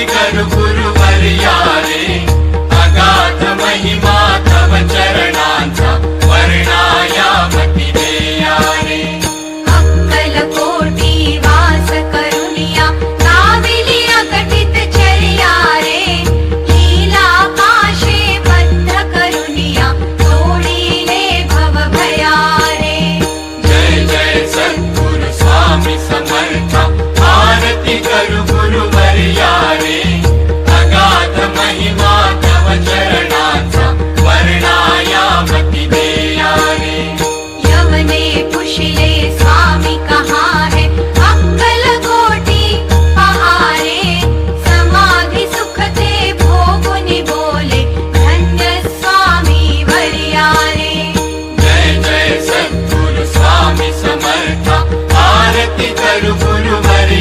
करू गुरुवर्या रे, अगाध महिमा तव चरणांचा वर्णायामती देया रे. अक्कलकोटी वास करुनिया काविली अकटित चर्या रे, लीला पाशे बद्ध करुनिया तोडिले भव भया रे. जय जय सद्गुरु स्वामी समर्था, आरती करू